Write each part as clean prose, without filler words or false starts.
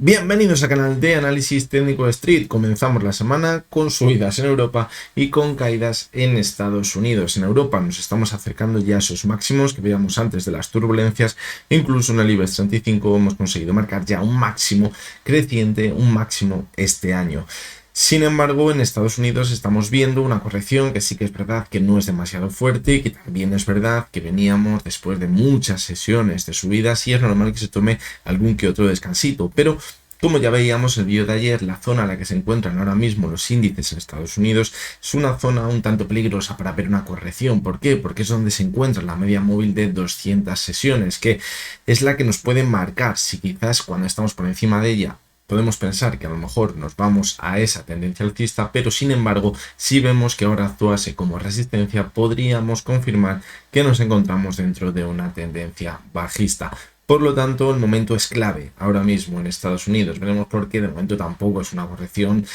Bienvenidos al canal de análisis técnico de Street. Comenzamos la semana con subidas en Europa y con caídas en Estados Unidos. En Europa nos estamos acercando ya a esos máximos que veíamos antes de las turbulencias. Incluso en el IBEX 35 hemos conseguido marcar ya un máximo creciente, un máximo este año. Sin embargo, en Estados Unidos estamos viendo una corrección que sí que es verdad que no es demasiado fuerte y que también es verdad que veníamos después de muchas sesiones de subidas y es normal que se tome algún que otro descansito, pero como ya veíamos en el vídeo de ayer, la zona en la que se encuentran ahora mismo los índices en Estados Unidos es una zona un tanto peligrosa para ver una corrección. ¿Por qué? Porque es donde se encuentra la media móvil de 200 sesiones, que es la que nos puede marcar si quizás cuando estamos por encima de ella podemos pensar que a lo mejor nos vamos a esa tendencia alcista, pero sin embargo, si vemos que ahora actuase como resistencia, podríamos confirmar que nos encontramos dentro de una tendencia bajista. Por lo tanto, el momento es clave ahora mismo en Estados Unidos. Veremos por qué de momento tampoco es una corrección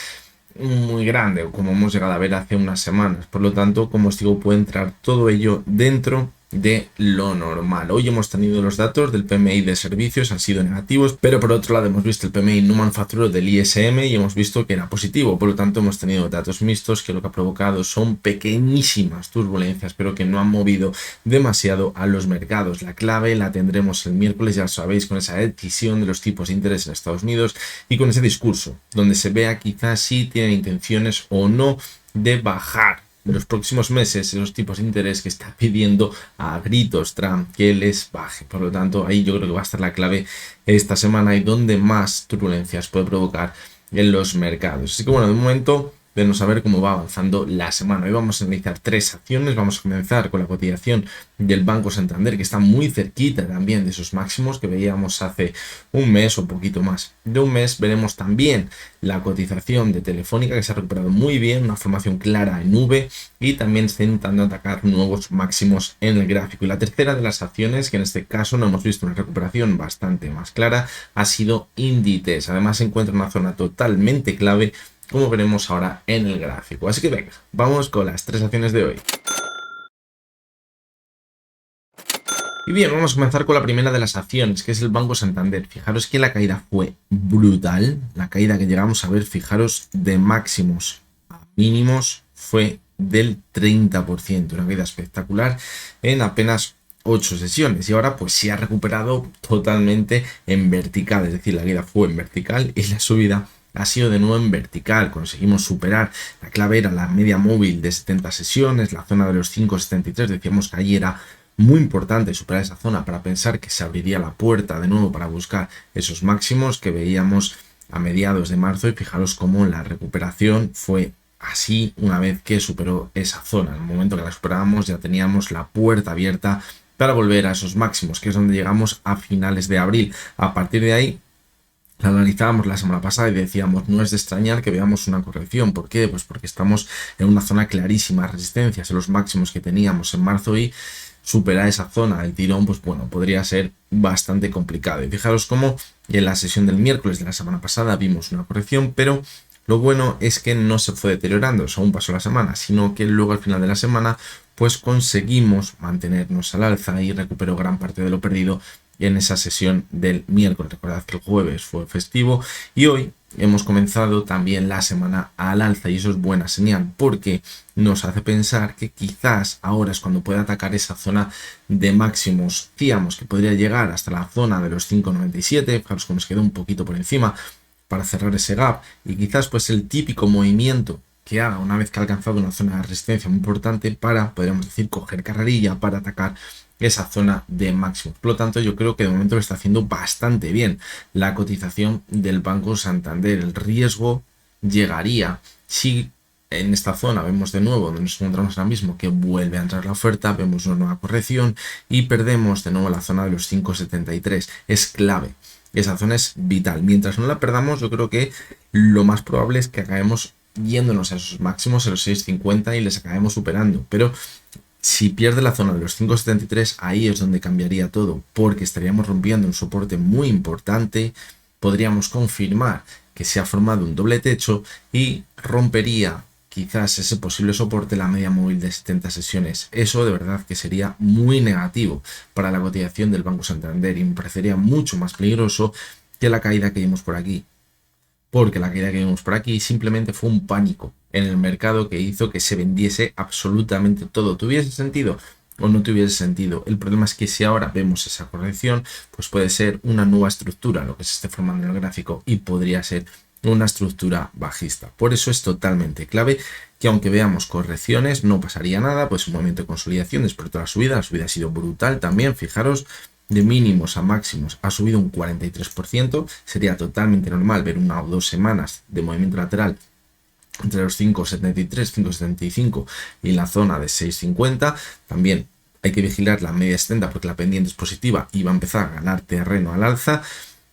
muy grande, como hemos llegado a ver hace unas semanas. Por lo tanto, como os digo, puede entrar todo ello dentro de lo normal. Hoy hemos tenido los datos del PMI de servicios, han sido negativos, pero por otro lado hemos visto el PMI no manufacturero del ISM y hemos visto que era positivo. Por lo tanto, hemos tenido datos mixtos que lo que ha provocado son pequeñísimas turbulencias, pero que no han movido demasiado a los mercados. La clave la tendremos el miércoles, ya sabéis, con esa decisión de los tipos de interés en Estados Unidos y con ese discurso, donde se vea quizás si tienen intenciones o no de bajar en los próximos meses esos tipos de interés que está pidiendo a gritos Trump que les baje. Por lo tanto, ahí yo creo que va a estar la clave esta semana y donde más turbulencias puede provocar en los mercados. Así que bueno, de momento veremos a ver cómo va avanzando la semana. Hoy vamos a analizar tres acciones. Vamos a comenzar con la cotización del Banco Santander, que está muy cerquita también de esos máximos que veíamos hace un mes o un poquito más de un mes. Veremos también la cotización de Telefónica, que se ha recuperado muy bien, una formación clara en V, y también está intentando atacar nuevos máximos en el gráfico. Y la tercera de las acciones, que en este caso no hemos visto una recuperación bastante más clara, ha sido Inditex. Además se encuentra en una zona totalmente clave, como veremos ahora en el gráfico. Así que venga, vamos con las tres acciones de hoy. Y bien, vamos a comenzar con la primera de las acciones, que es el Banco Santander. Fijaros que la caída fue brutal. La caída que llegamos a ver, fijaros, de máximos a mínimos fue del 30%. Una caída espectacular en apenas 8 sesiones. Y ahora pues se ha recuperado totalmente en vertical. Es decir, la caída fue en vertical y la subida ha sido de nuevo en vertical. Conseguimos superar, la clave era la media móvil de 70 sesiones, la zona de los 5,73. Decíamos que allí era muy importante superar esa zona para pensar que se abriría la puerta de nuevo para buscar esos máximos que veíamos a mediados de marzo. Y fijaros cómo la recuperación fue así una vez que superó esa zona. En el momento que la superábamos ya teníamos la puerta abierta para volver a esos máximos, que es donde llegamos a finales de abril. A partir de ahí la analizábamos la semana pasada y decíamos, no es de extrañar que veamos una corrección. ¿Por qué? Pues porque estamos en una zona clarísima de resistencias, en los máximos que teníamos en marzo, y superar esa zona del tirón, pues bueno, podría ser bastante complicado. Y fijaros cómo en la sesión del miércoles de la semana pasada vimos una corrección, pero lo bueno es que no se fue deteriorando según pasó la semana, sino que luego al final de la semana pues conseguimos mantenernos al alza y recuperó gran parte de lo perdido en esa sesión del miércoles. Recordad que el jueves fue festivo y hoy hemos comenzado también la semana al alza, y eso es buena señal porque nos hace pensar que quizás ahora es cuando puede atacar esa zona de máximos. Decíamos que podría llegar hasta la zona de los 5,97, fijaros cómo nos quedó un poquito por encima para cerrar ese gap, y quizás pues el típico movimiento que haga una vez que ha alcanzado una zona de resistencia muy importante para, podríamos decir, coger carrerilla para atacar esa zona de máximo. Por lo tanto, yo creo que de momento lo está haciendo bastante bien la cotización del Banco Santander. El riesgo llegaría si en esta zona vemos de nuevo donde nos encontramos ahora mismo que vuelve a entrar la oferta, vemos una nueva corrección y perdemos de nuevo la zona de los 5,73. Es clave. Esa zona es vital. Mientras no la perdamos, yo creo que lo más probable es que acabemos yéndonos a esos máximos, a los 6,50, y les acabemos superando. Pero si pierde la zona de los 5,73, ahí es donde cambiaría todo, porque estaríamos rompiendo un soporte muy importante. Podríamos confirmar que se ha formado un doble techo y rompería quizás ese posible soporte la media móvil de 70 sesiones. Eso de verdad que sería muy negativo para la cotización del Banco Santander y me parecería mucho más peligroso que la caída que vimos por aquí. Porque la caída que vimos por aquí simplemente fue un pánico en el mercado que hizo que se vendiese absolutamente todo. ¿Tuviese sentido o no tuviese sentido? El problema es que si ahora vemos esa corrección, pues puede ser una nueva estructura lo que se esté formando en el gráfico y podría ser una estructura bajista. Por eso es totalmente clave que aunque veamos correcciones no pasaría nada, pues un movimiento de consolidación después de la subida ha sido brutal también, fijaros, de mínimos a máximos ha subido un 43%, sería totalmente normal ver una o dos semanas de movimiento lateral entre los 5,73, 5,75 y la zona de 6,50. También hay que vigilar la media 70 porque la pendiente es positiva y va a empezar a ganar terreno al alza.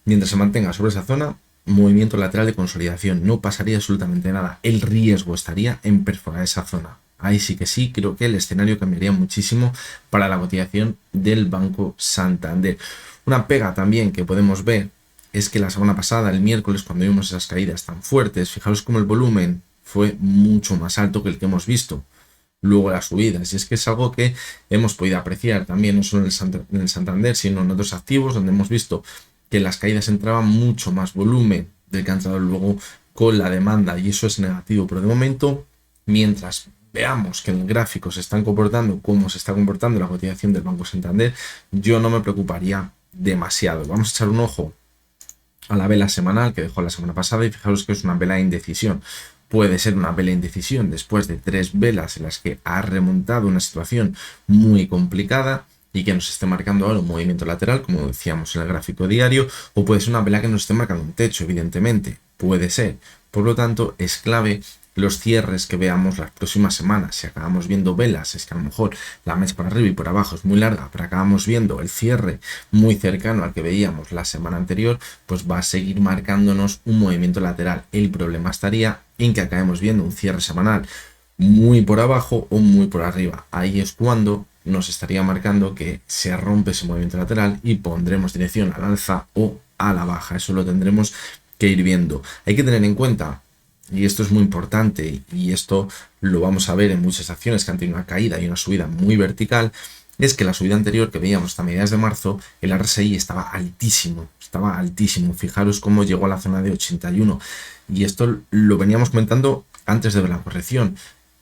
Mientras se mantenga sobre esa zona, movimiento lateral de consolidación, no pasaría absolutamente nada. El riesgo estaría en perforar esa zona. Ahí sí que sí, creo que el escenario cambiaría muchísimo para la cotización del Banco Santander. Una pega también que podemos ver es que la semana pasada, el miércoles, cuando vimos esas caídas tan fuertes, fijaros cómo el volumen fue mucho más alto que el que hemos visto luego las subidas. Y es que es algo que hemos podido apreciar también, no solo en el Santander, sino en otros activos, donde hemos visto que las caídas entraban mucho más volumen del que ha entrado luego con la demanda, y eso es negativo. Pero de momento, mientras veamos que en el gráfico se están comportando como se está comportando la cotización del Banco Santander, yo no me preocuparía demasiado. Vamos a echar un ojo a la vela semanal que dejó la semana pasada y fijaros que es una vela de indecisión. Puede ser una vela de indecisión después de 3 velas en las que ha remontado una situación muy complicada y que nos esté marcando ahora un movimiento lateral, como decíamos en el gráfico diario, o puede ser una vela que nos esté marcando un techo, evidentemente, puede ser. Por lo tanto, es clave los cierres que veamos las próximas semanas. Si acabamos viendo velas, es que a lo mejor la mesa por arriba y por abajo es muy larga, pero acabamos viendo el cierre muy cercano al que veíamos la semana anterior, pues va a seguir marcándonos un movimiento lateral. El problema estaría en que acabemos viendo un cierre semanal muy por abajo o muy por arriba. Ahí es cuando nos estaría marcando que se rompe ese movimiento lateral y pondremos dirección al alza o a la baja. Eso lo tendremos que ir viendo. Hay que tener en cuenta, y esto es muy importante, y esto lo vamos a ver en muchas acciones que han tenido una caída y una subida muy vertical, es que la subida anterior que veíamos hasta mediados de marzo, el RSI estaba altísimo. Fijaros cómo llegó a la zona de 81, y esto lo veníamos comentando antes de ver la corrección.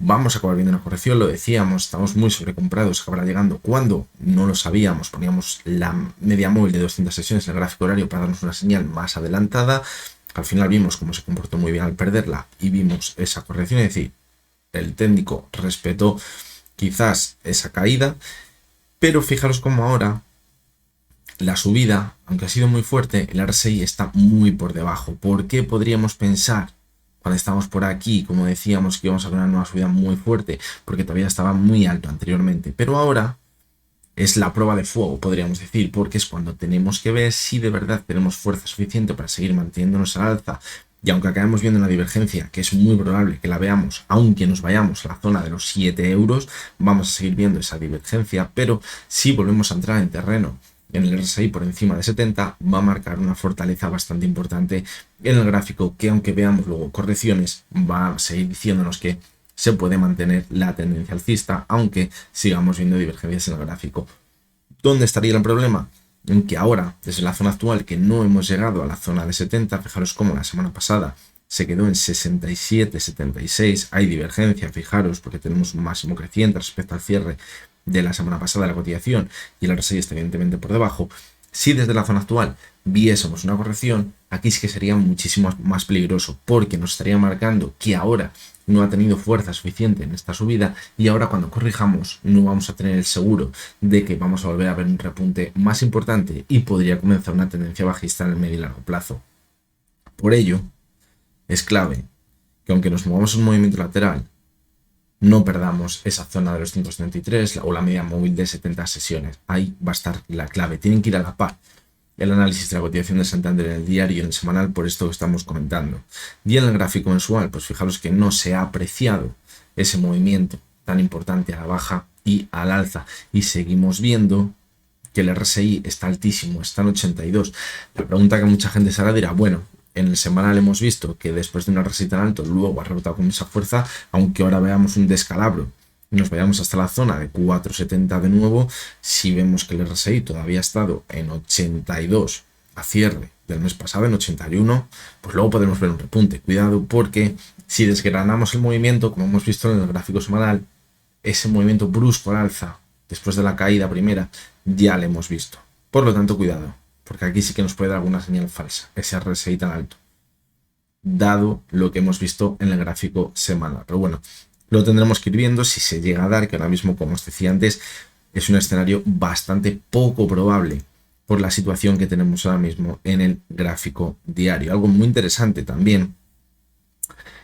Vamos a acabar viendo una corrección, lo decíamos, estamos muy sobrecomprados, acabará llegando. ¿Cuándo? No lo sabíamos, poníamos la media móvil de 200 sesiones en el gráfico horario para darnos una señal más adelantada. Al final vimos cómo se comportó muy bien al perderla y vimos esa corrección, es decir, el técnico respetó quizás esa caída, pero fijaros cómo ahora la subida, aunque ha sido muy fuerte, el RSI está muy por debajo. ¿Por qué podríamos pensar cuando estamos por aquí, como decíamos, que íbamos a ver una nueva subida muy fuerte? Porque todavía estaba muy alto anteriormente, pero ahora es la prueba de fuego, podríamos decir, porque es cuando tenemos que ver si de verdad tenemos fuerza suficiente para seguir manteniéndonos al alza. Y aunque acabemos viendo una divergencia, que es muy probable que la veamos, aunque nos vayamos a la zona de los 7 euros, vamos a seguir viendo esa divergencia, pero si volvemos a entrar en terreno en el RSI por encima de 70, va a marcar una fortaleza bastante importante en el gráfico, que aunque veamos luego correcciones, va a seguir diciéndonos que se puede mantener la tendencia alcista, aunque sigamos viendo divergencias en el gráfico. ¿Dónde estaría el problema? En que ahora, desde la zona actual, que no hemos llegado a la zona de 70, fijaros cómo la semana pasada se quedó en 67, 76, hay divergencia, fijaros, porque tenemos un máximo creciente respecto al cierre de la semana pasada de la cotización y el RSI está evidentemente por debajo. Si desde la zona actual viésemos una corrección, aquí sí que sería muchísimo más peligroso, porque nos estaría marcando que ahora no ha tenido fuerza suficiente en esta subida y ahora cuando corrijamos no vamos a tener el seguro de que vamos a volver a ver un repunte más importante y podría comenzar una tendencia bajista en el medio y largo plazo. Por ello, es clave que aunque nos movamos en un movimiento lateral, no perdamos esa zona de los 173 o la media móvil de 70 sesiones. Ahí va a estar la clave. Tienen que ir a la par el análisis de la cotización de Santander en el diario y en el semanal por esto que estamos comentando. Y en el gráfico mensual, pues fijaros que no se ha apreciado ese movimiento tan importante a la baja y al alza. Y seguimos viendo que el RSI está altísimo, está en 82. La pregunta que mucha gente se hará dirá, bueno, en el semanal hemos visto que después de un RSI tan alto luego ha rebotado con esa fuerza, aunque ahora veamos un descalabro y nos vayamos hasta la zona de 4,70 de nuevo, si vemos que el RSI todavía ha estado en 82 a cierre del mes pasado en 81, pues luego podemos ver un repunte. Cuidado, porque si desgranamos el movimiento, como hemos visto en el gráfico semanal, ese movimiento brusco al alza después de la caída primera ya lo hemos visto. Por lo tanto, cuidado, porque aquí sí que nos puede dar alguna señal falsa, ese RSI tan alto, dado lo que hemos visto en el gráfico semanal. Pero bueno, lo tendremos que ir viendo si se llega a dar, que ahora mismo, como os decía antes, es un escenario bastante poco probable por la situación que tenemos ahora mismo en el gráfico diario. Algo muy interesante también,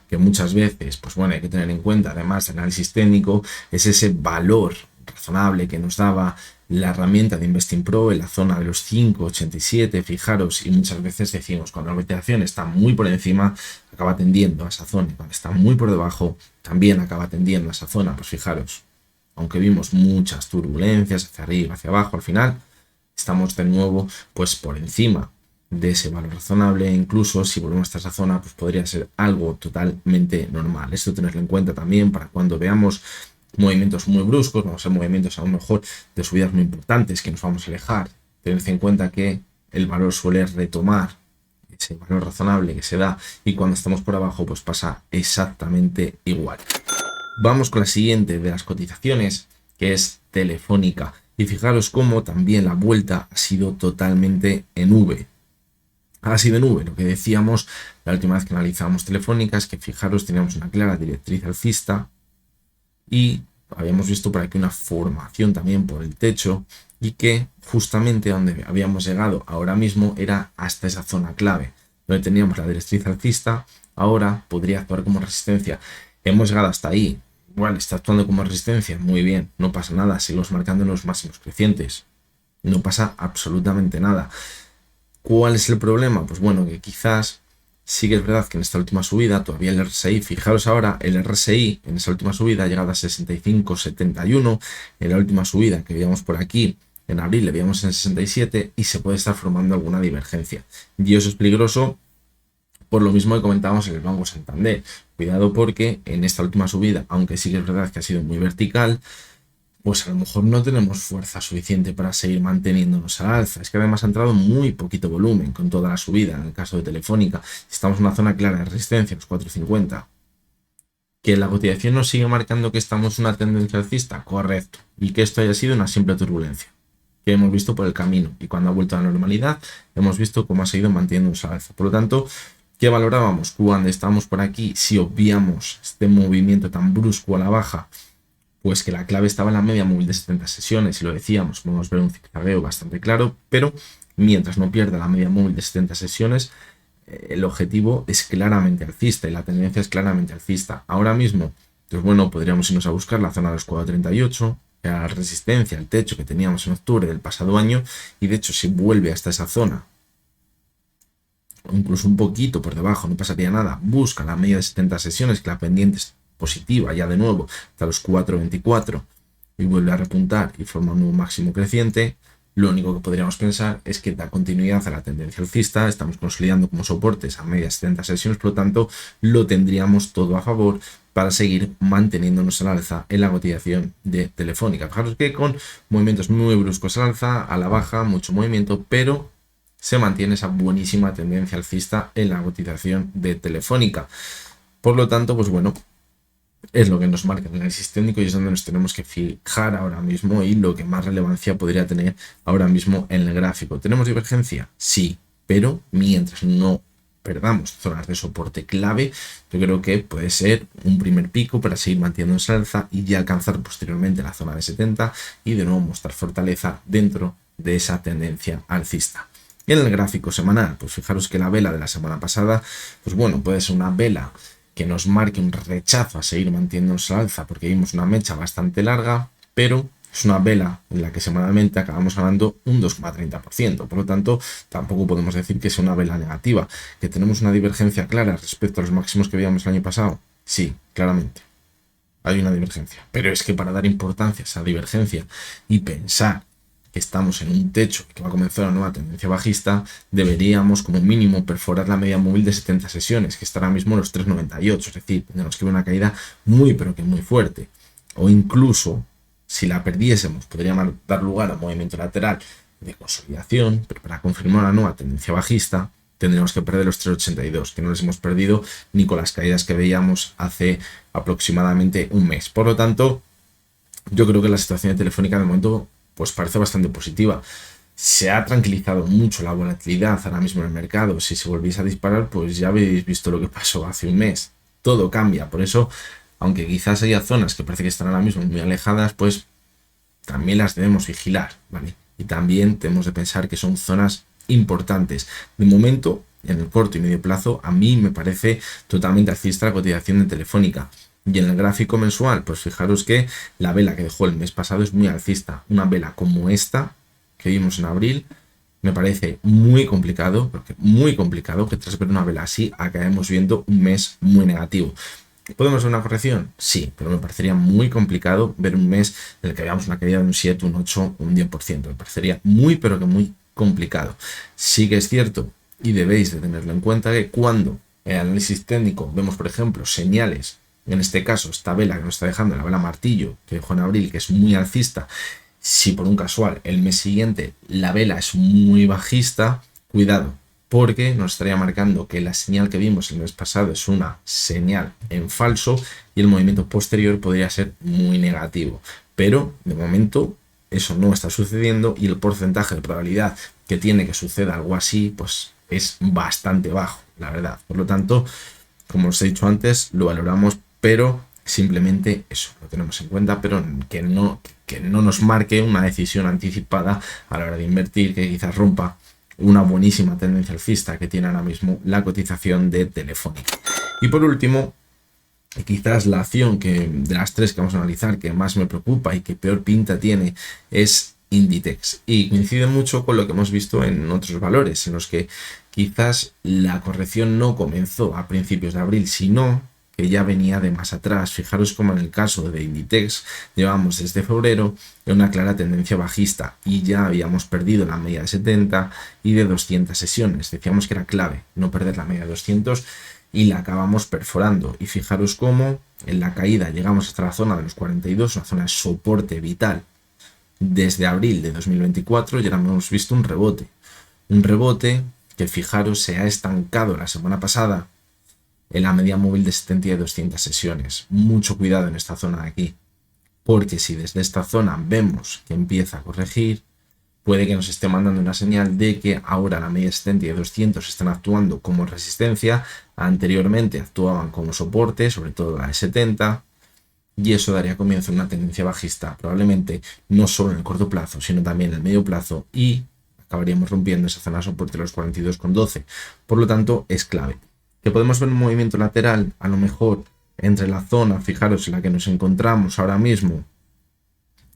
que muchas veces, pues bueno, hay que tener en cuenta, además del análisis técnico, es ese valor razonable que nos daba la herramienta de Investing Pro en la zona de los 5,87, fijaros, y muchas veces decimos, cuando la cotización está muy por encima, acaba tendiendo a esa zona, y cuando está muy por debajo, también acaba tendiendo a esa zona. Pues fijaros, aunque vimos muchas turbulencias hacia arriba, hacia abajo, al final estamos de nuevo pues por encima de ese valor razonable. Incluso si volvemos hasta esa zona, pues podría ser algo totalmente normal. Esto tenerlo en cuenta también para cuando veamos movimientos muy bruscos, vamos a ser movimientos a lo mejor de subidas muy importantes que nos vamos a alejar. Tened en cuenta que el valor suele retomar ese valor razonable que se da, y cuando estamos por abajo pues pasa exactamente igual. Vamos con la siguiente de las cotizaciones, que es Telefónica, y fijaros cómo también la vuelta ha sido totalmente en V. Ha sido en V, lo que decíamos la última vez que analizamos Telefónica es que, fijaros, teníamos una clara directriz alcista y habíamos visto por aquí una formación también por el techo, y que justamente donde habíamos llegado ahora mismo era hasta esa zona clave, donde teníamos la directriz alcista. Ahora podría actuar como resistencia. Hemos llegado hasta ahí. Igual está actuando como resistencia, muy bien, no pasa nada, seguimos marcando los máximos crecientes, no pasa absolutamente nada. ¿Cuál es el problema? Pues bueno, que quizás sí que es verdad que en esta última subida todavía el RSI, fijaros ahora, el RSI en esa última subida ha llegado a 65,71, en la última subida que veíamos por aquí en abril le veíamos en 67, y se puede estar formando alguna divergencia, y eso es peligroso. Por lo mismo que comentábamos en el Banco Santander, cuidado, porque en esta última subida, aunque sí que es verdad que ha sido muy vertical, pues a lo mejor no tenemos fuerza suficiente para seguir manteniéndonos al alza. Es que además ha entrado muy poquito volumen con toda la subida. En el caso de Telefónica, estamos en una zona clara de resistencia, los 4,50. ¿Que la cotización nos sigue marcando que estamos en una tendencia alcista? Correcto. Y que esto haya sido una simple turbulencia que hemos visto por el camino, y cuando ha vuelto a la normalidad hemos visto cómo ha seguido manteniéndose al alza. Por lo tanto, ¿qué valorábamos cuando estamos por aquí? Si obviamos este movimiento tan brusco a la baja, pues que la clave estaba en la media móvil de 70 sesiones, y lo decíamos, podemos ver un zigzagueo bastante claro, pero mientras no pierda la media móvil de 70 sesiones, el objetivo es claramente alcista y la tendencia es claramente alcista. Ahora mismo, pues bueno, podríamos irnos a buscar la zona de los 4,38, la resistencia, el techo que teníamos en octubre del pasado año, y de hecho si vuelve hasta esa zona, o incluso un poquito por debajo, no pasaría nada, busca la media de 70 sesiones, que la pendiente es positiva ya de nuevo hasta los 4,24, y vuelve a repuntar y forma un nuevo máximo creciente, lo único que podríamos pensar es que da continuidad a la tendencia alcista. Estamos consolidando como soportes a media 70 sesiones, por lo tanto lo tendríamos todo a favor para seguir manteniéndonos al alza en la cotización de Telefónica. Fijaros que con movimientos muy bruscos al alza, a la baja, mucho movimiento, pero se mantiene esa buenísima tendencia alcista en la cotización de Telefónica. Por lo tanto, pues bueno, es lo que nos marca el análisis técnico, y es donde nos tenemos que fijar ahora mismo, y lo que más relevancia podría tener ahora mismo en el gráfico. ¿Tenemos divergencia? Sí, pero mientras no perdamos zonas de soporte clave, yo creo que puede ser un primer pico para seguir manteniéndose al alza y ya alcanzar posteriormente la zona de 70 y de nuevo mostrar fortaleza dentro de esa tendencia alcista. Y en el gráfico semanal, pues fijaros que la vela de la semana pasada, pues bueno, puede ser una vela que nos marque un rechazo a seguir manteniéndose al alza, porque vimos una mecha bastante larga, pero es una vela en la que semanalmente acabamos ganando un 2,30%. Por lo tanto, tampoco podemos decir que sea una vela negativa. ¿Que tenemos una divergencia clara respecto a los máximos que veíamos el año pasado? Sí, claramente. Hay una divergencia. Pero es que para dar importancia a esa divergencia y pensar que estamos en un techo que va a comenzar una nueva tendencia bajista, deberíamos como mínimo perforar la media móvil de 70 sesiones, que está ahora mismo en los 3,98. Es decir, tendremos que ver una caída muy, pero que muy fuerte. O incluso, si la perdiésemos, podría dar lugar a un movimiento lateral de consolidación, pero para confirmar una nueva tendencia bajista tendríamos que perder los 3,82, que no los hemos perdido ni con las caídas que veíamos hace aproximadamente un mes. Por lo tanto, yo creo que la situación de Telefónica de momento pues parece bastante positiva. Se ha tranquilizado mucho la volatilidad ahora mismo en el mercado. Si se volviese a disparar, pues ya habéis visto lo que pasó hace un mes. Todo cambia. Por eso, aunque quizás haya zonas que parece que están ahora mismo muy alejadas, pues también las debemos vigilar, ¿vale? Y también tenemos de pensar que son zonas importantes. De momento, en el corto y medio plazo, a mí me parece totalmente alcista la cotización de Telefónica. Y en el gráfico mensual, pues fijaros que la vela que dejó el mes pasado es muy alcista. Una vela como esta que vimos en abril, me parece muy complicado, porque muy complicado que tras ver una vela así acabemos viendo un mes muy negativo. ¿Podemos ver una corrección? Sí, pero me parecería muy complicado ver un mes en el que veamos una caída de un 7, un 8, un 10%. Me parecería muy, pero que muy complicado. Sí que es cierto, y debéis de tenerlo en cuenta, que cuando en el análisis técnico vemos, por ejemplo, señales, en este caso esta vela que nos está dejando, la vela martillo que dejó en abril, que es muy alcista, si por un casual el mes siguiente la vela es muy bajista, cuidado, porque nos estaría marcando que la señal que vimos el mes pasado es una señal en falso y el movimiento posterior podría ser muy negativo. Pero de momento eso no está sucediendo y el porcentaje de probabilidad que tiene que suceda algo así pues es bastante bajo, la verdad. Por lo tanto, como os he dicho antes, lo valoramos, pero simplemente eso, lo tenemos en cuenta, pero que no nos marque una decisión anticipada a la hora de invertir, que quizás rompa una buenísima tendencia alcista que tiene ahora mismo la cotización de Telefónica. Y por último, quizás la acción que de las tres que vamos a analizar que más me preocupa y que peor pinta tiene es Inditex. Y coincide mucho con lo que hemos visto en otros valores, en los que quizás la corrección no comenzó a principios de abril, sino que ya venía de más atrás. Fijaros como en el caso de Inditex llevamos desde febrero en una clara tendencia bajista y ya habíamos perdido la media de 70 y de 200 sesiones. Decíamos que era clave no perder la media de 200 y la acabamos perforando. Y fijaros cómo en la caída llegamos hasta la zona de los 42, una zona de soporte vital desde abril de 2024 y ahora hemos visto un rebote. Un rebote que fijaros se ha estancado la semana pasada en la media móvil de 70 y 200 sesiones. Mucho cuidado en esta zona de aquí, porque si desde esta zona vemos que empieza a corregir, puede que nos esté mandando una señal de que ahora la media 70 y 200 están actuando como resistencia, anteriormente actuaban como soporte, sobre todo la de 70, y eso daría comienzo a una tendencia bajista, probablemente no solo en el corto plazo, sino también en el medio plazo, y acabaríamos rompiendo esa zona de soporte de los 42,12. Por lo tanto, es clave. Que podemos ver un movimiento lateral, a lo mejor entre la zona, fijaros en la que nos encontramos ahora mismo,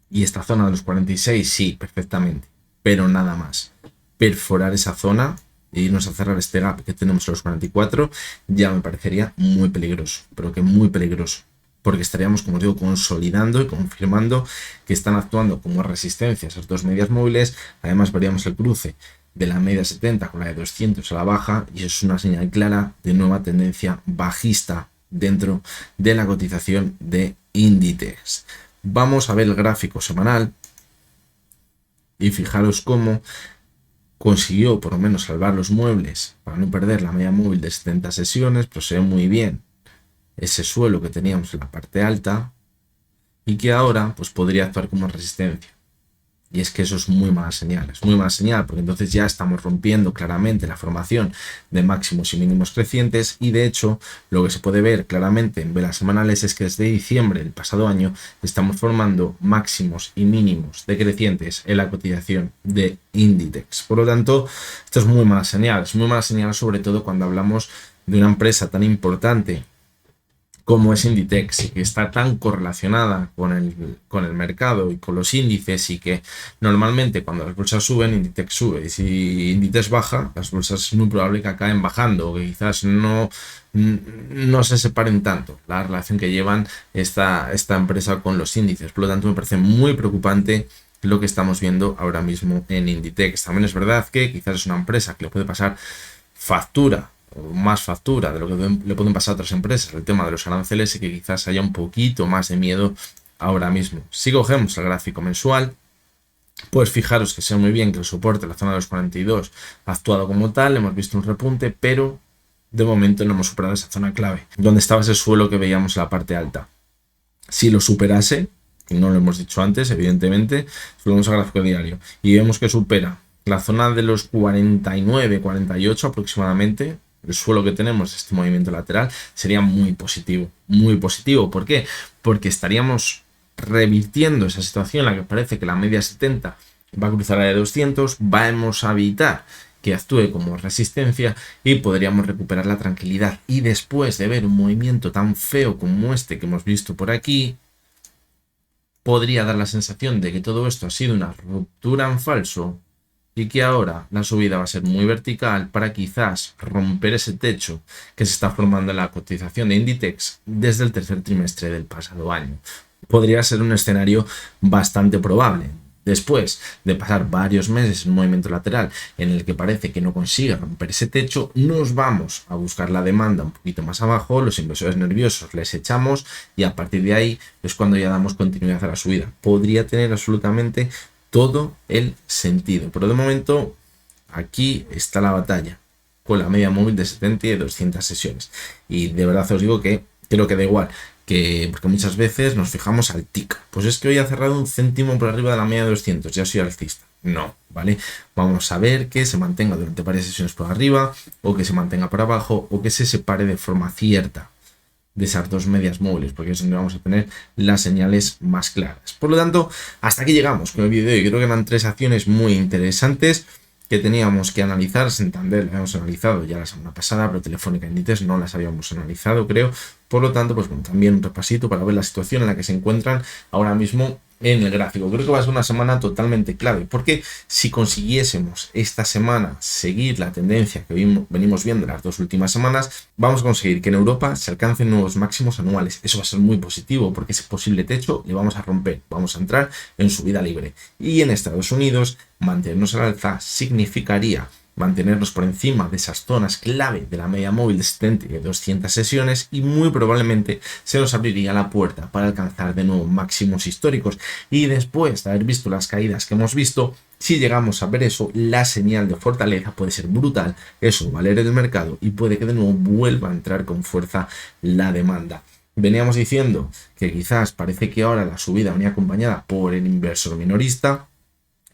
y esta zona de los 46, sí, perfectamente, pero nada más. Perforar esa zona e irnos a cerrar este gap que tenemos en los 44 ya me parecería muy peligroso, pero que muy peligroso, porque estaríamos, como os digo, consolidando y confirmando que están actuando como resistencia esas dos medias móviles. Además veríamos el cruce de la media 70 con la de 200 a la baja y eso es una señal clara de nueva tendencia bajista dentro de la cotización de Inditex. Vamos a ver el gráfico semanal y fijaros cómo consiguió por lo menos salvar los muebles para no perder la media móvil de 70 sesiones, pero se ve muy bien ese suelo que teníamos en la parte alta y que ahora pues podría actuar como resistencia. Y es que eso es muy mala señal, porque entonces ya estamos rompiendo claramente la formación de máximos y mínimos crecientes y de hecho lo que se puede ver claramente en velas semanales es que desde diciembre del pasado año estamos formando máximos y mínimos decrecientes en la cotización de Inditex. Por lo tanto, esto es muy mala señal, sobre todo cuando hablamos de una empresa tan importante como es Inditex y que está tan correlacionada con el mercado y con los índices y que normalmente cuando las bolsas suben, Inditex sube y si Inditex baja, las bolsas es muy probable que acaben bajando o que quizás no se separen tanto la relación que llevan esta empresa con los índices. Por lo tanto, me parece muy preocupante lo que estamos viendo ahora mismo en Inditex. También es verdad que quizás es una empresa que le puede pasar factura o más factura de lo que le pueden pasar a otras empresas, el tema de los aranceles y que quizás haya un poquito más de miedo ahora mismo. Si cogemos el gráfico mensual, Pues fijaros que sé muy bien que el soporte, la zona de los 42, ha actuado como tal, hemos visto un repunte, pero de momento no hemos superado esa zona clave, donde estaba ese suelo que veíamos en la parte alta. Si lo superase, que no lo hemos dicho antes, evidentemente, volvemos al gráfico diario y vemos que supera la zona de los 49, 48 aproximadamente, el suelo que tenemos, este movimiento lateral, sería muy positivo. Muy positivo. ¿Por qué? Porque estaríamos revirtiendo esa situación en la que parece que la media 70 va a cruzar la de 200, vamos a evitar que actúe como resistencia y podríamos recuperar la tranquilidad. Y después de ver un movimiento tan feo como este que hemos visto por aquí, podría dar la sensación de que todo esto ha sido una ruptura en falso y que ahora la subida va a ser muy vertical para quizás romper ese techo que se está formando en la cotización de Inditex desde el tercer trimestre del pasado año. Podría ser un escenario bastante probable. Después de pasar varios meses en un movimiento lateral en el que parece que no consigue romper ese techo, nos vamos a buscar la demanda un poquito más abajo, los inversores nerviosos les echamos y a partir de ahí es cuando ya damos continuidad a la subida. Podría tener absolutamente todo el sentido, pero de momento aquí está la batalla con la media móvil de 70 y de 200 sesiones y de verdad os digo que creo que da igual, porque muchas veces nos fijamos al TIC. Pues es que hoy ha cerrado un céntimo por arriba de la media de 200, ya soy alcista. No, ¿vale? Vamos a ver que se mantenga durante varias sesiones por arriba, o que se mantenga por abajo, o que se separe de forma cierta de esas dos medias móviles, porque es donde vamos a tener las señales más claras. Por lo tanto, hasta aquí llegamos con el vídeo de hoy. Creo que eran 3 acciones muy interesantes que teníamos que analizar. Santander lo habíamos analizado ya la semana pasada, pero Telefónica y Inditex no las habíamos analizado, creo. Por lo tanto, pues bueno, también un repasito para ver la situación en la que se encuentran ahora mismo en el gráfico. Creo que va a ser una semana totalmente clave, porque si consiguiésemos esta semana seguir la tendencia que venimos viendo las 2 últimas semanas, vamos a conseguir que en Europa se alcancen nuevos máximos anuales. Eso va a ser muy positivo, porque ese posible techo le vamos a romper, vamos a entrar en subida libre. Y en Estados Unidos, mantenernos al alza significaría mantenernos por encima de esas zonas clave de la media móvil de 70 y de 200 sesiones y muy probablemente se nos abriría la puerta para alcanzar de nuevo máximos históricos. Y después de haber visto las caídas que hemos visto, si llegamos a ver eso, la señal de fortaleza puede ser brutal, eso va a leer el mercado y puede que de nuevo vuelva a entrar con fuerza la demanda. Veníamos diciendo que quizás parece que ahora la subida venía acompañada por el inversor minorista,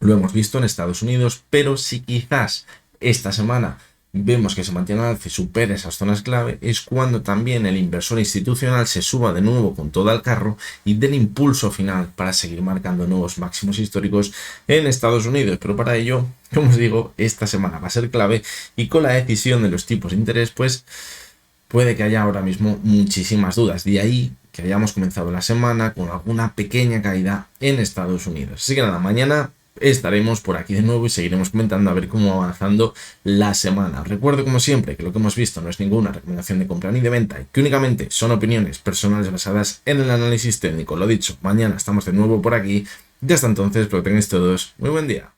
lo hemos visto en Estados Unidos, pero si quizás esta semana vemos que se mantiene al alza y supera esas zonas clave, es cuando también el inversor institucional se suba de nuevo con todo al carro y dé el impulso final para seguir marcando nuevos máximos históricos en Estados Unidos. Pero para ello, como os digo, esta semana va a ser clave y con la decisión de los tipos de interés, pues puede que haya ahora mismo muchísimas dudas. De ahí que hayamos comenzado la semana con alguna pequeña caída en Estados Unidos. Así que nada, mañana estaremos por aquí de nuevo y seguiremos comentando a ver cómo va avanzando la semana. Recuerdo como siempre que lo que hemos visto no es ninguna recomendación de compra ni de venta y que únicamente son opiniones personales basadas en el análisis técnico. Lo dicho, mañana estamos de nuevo por aquí y hasta entonces espero que tengáis todos muy buen día.